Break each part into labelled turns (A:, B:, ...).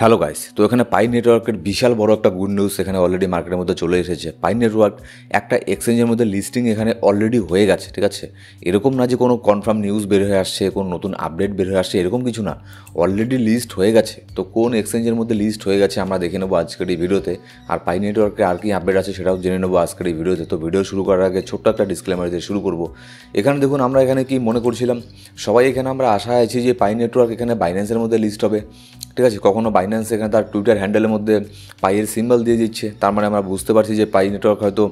A: Hello guys, তো এখানে পাই নেটওয়ার্কের বিশাল বড় একটা গুড নিউজ এখানে অলরেডি মার্কেটের মধ্যে চলে এসেছে। পাই নেটওয়ার্ক একটা এক্সচেঞ্জের মধ্যে লিস্টিং এখানে অলরেডি হয়ে গেছে, ঠিক আছে। এরকম না যে কোনো কনফার্ম নিউজ বের হয়ে আসছে, কোনো নতুন আপডেট বের হয়ে আসছে, এরকম কিছু না। অলরেডি লিস্ট হয়ে গেছে। তো কোন এক্সচেঞ্জের মধ্যে লিস্ট হয়ে গেছে আমরা দেখে নেবো আজকের এই ভিডিওতে। আর পাই নেটওয়ার্কে আর কি আপডেট আছে সেটাও জেনে নেবো আজকের এই ভিডিওতে। তো ভিডিও শুরু করার আগে ছোট্ট একটা ডিসক্লেমার দিয়ে শুরু করবো। এখানে দেখুন, আমরা এখানে কি মনে করছিলাম, সবাই এখানে আমরা আশা আছি যে পাই নেটওয়ার্ক এখানে বাইন্যান্সের মধ্যে লিস্ট হবে, ঠিক আছে। কখনো বাইন্যান্স এখানে তার টুইটার হ্যান্ডেলের মধ্যে পাইয়ের সিম্বল দিয়ে দিচ্ছে, তার মানে আমরা বুঝতে পারছি যে পাই নেটওয়ার্ক হয়তো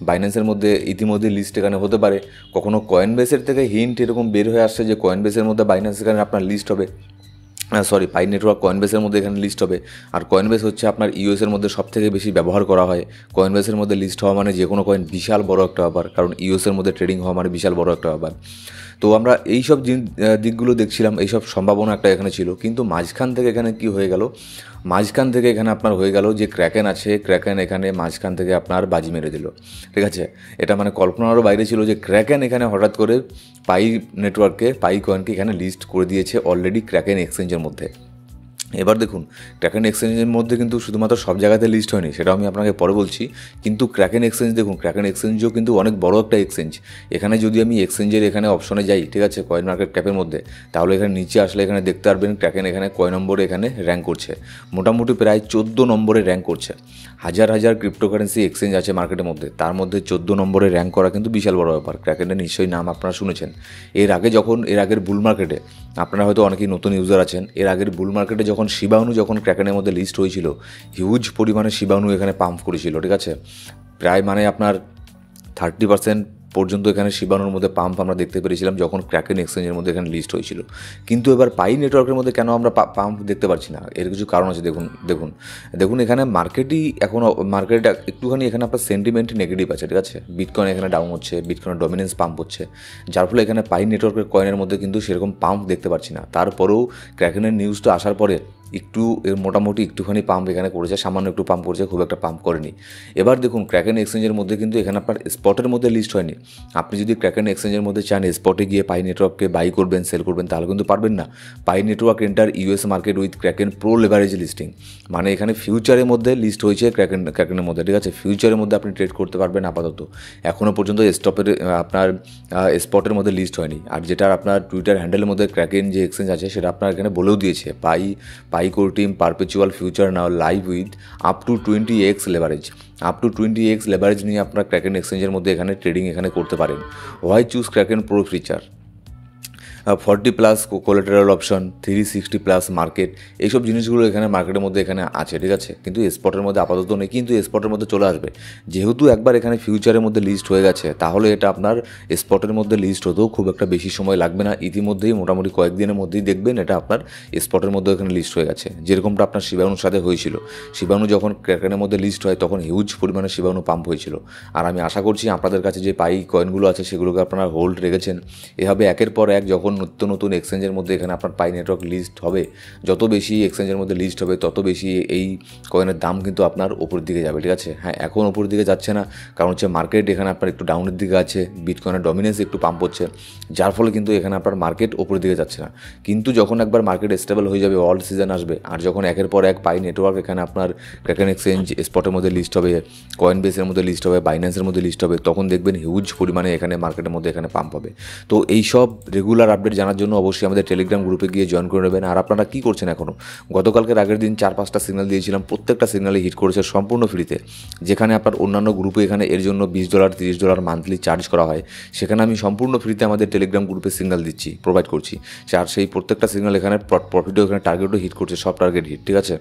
A: বাইন্যান্সের মধ্যে ইতিমধ্যে লিস্ট এখানে হতে পারে। কখনো কয়েনবেসের থেকে হিন্ট এরকম বের হয়ে আসছে যে কয়েনবেসের মধ্যে বাইন্যান্স এখানে আপনার লিস্ট হবে, পাই নেটওয়ার্ক কয়েনবেসের মধ্যে এখানে লিস্ট হবে। আর কয়েনবেস হচ্ছে আপনার ইউএসের মধ্যে সব থেকে বেশি ব্যবহার করা হয়। কয়েনবেসের মধ্যে লিস্ট হওয়া মানে যে কোনো কয়েন বিশাল বড় একটা ব্যাপার, কারণ ইউএসের মধ্যে ট্রেডিং হওয়া মানে বিশাল বড় একটা ব্যাপার। তো আমরা এইসব দিকগুলো দেখছিলাম, এইসব সম্ভাবনা একটা এখানে ছিল। কিন্তু মাঝখান থেকে এখানে কি হয়ে গেল, মাঝখান থেকে এখানে আপনার হয়ে গেল যে ক্র্যাকেন আছে, ক্র্যাকেন এখানে মাঝখান থেকে আপনার বাজি মেরে দিল, ঠিক আছে। এটা মানে কল্পনারও বাইরে ছিল যে ক্র্যাকেন এখানে হঠাৎ করে পাই নেটওয়ার্ককে, পাই কয়েনকে এখানে লিস্ট করে দিয়েছে অলরেডি ক্র্যাকেন এক্সচেঞ্জের মধ্যে। এবার দেখুন, ক্র্যাকেন এক্সচেঞ্জের মধ্যে কিন্তু শুধুমাত্র সব জায়গাতে লিস্ট হয়নি, সেটা আমি আপনাকে পরে বলছি। কিন্তু ক্র্যাকেন এক্সচেঞ্জ দেখুন, ক্র্যাকেন এক্সচেঞ্জও কিন্তু অনেক বড় একটা এক্সচেঞ্জ। এখানে যদি আমি এক্সচেঞ্জের এখানে অপশনে যাই, ঠিক আছে, কয়েন মার্কেট ক্যাপের মধ্যে, তাহলে এখানে নিচে আসলে এখানে দেখতে পারবেন ক্র্যাকেন এখানে কয় নম্বরে এখানে র্যাঙ্ক করছে। মোটামুটি প্রায় 14 নম্বরে র্যাঙ্ক করছে। হাজার হাজার ক্রিপ্টোকারেন্সি এক্সচেঞ্জ আছে মার্কেটের মধ্যে, তার মধ্যে 14 নম্বরে র্যাঙ্ক করা কিন্তু বিশাল বড় ব্যাপার। ক্র্যাকেনের নিশ্চয়ই নাম আপনারা শুনেছেন। এর আগের বুল মার্কেটে, আপনারা হয়তো অনেকেই নতুন ইউজার আছেন, এর আগের বুল মার্কেটে যখন শিবানু যখন ক্র্যাকেনের মধ্যে লিস্ট হয়েছিল, হিউজ পরিমাণে শিবানু এখানে পাম্প করেছিল, ঠিক আছে। প্রায় মানে আপনার 30% পর্যন্ত এখানে শিবানুর মধ্যে পাম্প আমরা দেখতে পেরেছিলাম যখন ক্র্যাকেন এক্সচেঞ্জের মধ্যে এখানে লিস্ট হয়েছিল। কিন্তু এবার পাই নেটওয়ার্কের মধ্যে কেন আমরা পাম্প দেখতে পাচ্ছি না, এর কিছু কারণ আছে। দেখুন এখানে মার্কেটই এখনও মার্কেটটা একটুখানি এখানে আপনার সেন্টিমেন্ট নেগেটিভ আছে, ঠিক আছে। বিটকয়েন এখানে ডাউন হচ্ছে, বিটকয়েনের ডমিনেন্স পাম্প হচ্ছে, যার ফলে এখানে পাই নেটওয়ার্কের কয়েনের মধ্যে কিন্তু সেরকম পাম্প দেখতে পাচ্ছি না। তারপরেও ক্র্যাকেনের নিউজটা আসার পরে একটু মোটামুটি একটুখানি পাম্প এখানে করেছে, সামান্য একটু পাম্প করেছে, খুব একটা পাম্প করেনি। এবার দেখুন, ক্র্যাকেন এক্সচেঞ্জের মধ্যে কিন্তু এখানে আপনার স্পটের মধ্যে লিস্ট হয়নি। আপনি যদি ক্র্যাকেন এক্সচেঞ্জের মধ্যে চান স্পটে গিয়ে পাই নেটওয়ার্ককে বাই করবেন, সেল করবেন, তাহলে কিন্তু পারবেন না। Pi network enter US market with Kraken pro leverage listing, মানে এখানে ফিউচারের মধ্যে লিস্ট হয়েছে ক্র্যাকেনের মধ্যে, ঠিক আছে। ফিউচারের মধ্যে আপনি ট্রেড করতে পারবেন আপাতত। এখনও পর্যন্ত আপনার স্পটের মধ্যে লিস্ট হয়নি। আর যেটা আপনার টুইটার হ্যান্ডেলের মধ্যে ক্র্যাকেন যে এক্সচেঞ্জ আছে সেটা আপনার এখানে বলেও দিয়েছে, Pi core team perpetual future now live with up to 20x leverage. Up to 20x leverage নিয়ে আপনার ক্র্যাকেন এক্সচেঞ্জের মধ্যে এখানে ট্রেডিং এখানে করতে পারেন। Why choose kraken pro feature? 40+ collateral option, 360+ market, এইসব জিনিসগুলো এখানে মার্কেটের মধ্যে এখানে আছে, ঠিক আছে। কিন্তু স্পটের মধ্যে আপাতত নেই, কিন্তু স্পটের মধ্যে চলে আসবে। যেহেতু একবার এখানে ফিউচারের মধ্যে লিস্ট হয়ে গেছে, তাহলে এটা আপনার স্পটের মধ্যে লিস্ট হতেও খুব একটা বেশি সময় লাগবে না। ইতিমধ্যেই মোটামুটি কয়েকদিনের মধ্যেই দেখবেন এটা আপনার স্পটের মধ্যে এখানে লিস্ট হয়ে গেছে। যেরকমটা আপনার শিবানুর সাথে হয়েছিল, শিবানু যখন ক্র্যাকেনের মধ্যে লিস্ট হয় তখন হিউজ পরিমাণে শিবানু পাম্প হয়েছিল। আর আমি আশা করছি আপনাদের কাছে যে পাই কয়েনগুলো আছে সেগুলোকে আপনারা হোল্ড রেখেছেন। এভাবে একের পর এক যখন নতুন নতুন এক্সচেঞ্জের মধ্যে এখানে আপনার পাই নেটওয়ার্ক লিস্ট হবে, যত বেশি এক্সচেঞ্জের মধ্যে লিস্ট হবে তত বেশি এই কয়েনের দাম কিন্তু আপনার ওপরের দিকে যাবে, ঠিক আছে। হ্যাঁ, এখন ওপরের দিকে যাচ্ছে না, কারণ হচ্ছে মার্কেট এখানে আপনার একটু ডাউনের দিকে আছে, বিটকয়েনের ডমিনেন্স একটু পাম্প হচ্ছে, যার ফলে কিন্তু এখানে আপনার মার্কেট ওপরের দিকে যাচ্ছে না। কিন্তু যখন একবার মার্কেট স্টেবল হয়ে যাবে, অল সিজন আসবে, আর যখন একের পর এক পাই নেটওয়ার্ক এখানে আপনার ক্র্যাকেন এক্সচেঞ্জ স্পটের মধ্যে লিস্ট হবে, কয়েনবেসের মধ্যে লিস্ট হবে, বাইন্যান্সের মধ্যে লিস্ট হবে, তখন দেখবেন হিউজ পরিমাণে এখানে মার্কেটের মধ্যে এখানে পাম্প হবে। তো এই সব রেগুলার আপডেট জানার জন্য অবশ্যই আমাদের টেলিগ্রাম গ্রুপে গিয়ে জয়েন করে নেবেন। আর আপনারা কী করছেন এখনও? গতকালকের আগের দিন 4-5টা সিগন্যাল দিয়েছিলাম, প্রত্যেকটা সিগন্যালে হিট করেছে সম্পূর্ণ ফ্রিতে। যেখানে আপনার অন্যান্য গ্রুপে এখানে এর জন্য $20 $30 মান্থলি চার্জ করা হয়, সেখানে আমি সম্পূর্ণ ফ্রিতে আমাদের টেলিগ্রাম গ্রুপে সিগন্যাল দিচ্ছি, প্রোভাইড করছি। আর সেই প্রত্যেকটা সিগন্যাল এখানে প্রফিটও এখানে টার্গেটও হিট করছে, সব টার্গেট হিট, ঠিক আছে।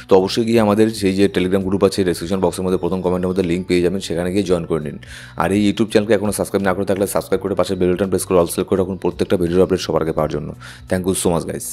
A: তো অবশ্যই গিয়ে আমাদের সেই যে টেলিগ্রাম গ্রুপ আছে, ডেসক্রিপশন বক্সের মধ্যে প্রথম কমেন্টের মধ্যে লিঙ্ক পেয়ে যাবেন, সেখানে গিয়ে জয়েন করে নিন। আর এই ইউটিউব চ্যানেলকে এখনও সাবস্ক্রাইব না করে থাকলে সাবস্ক্রাইব করে পাশে বেল বাটন প্রেস করে অল সিলেক্ট করে রাখুন প্রত্যেকটা ভিডিও আপডেট সবার আগে পাওয়ার জন্য। Thank you so much guys.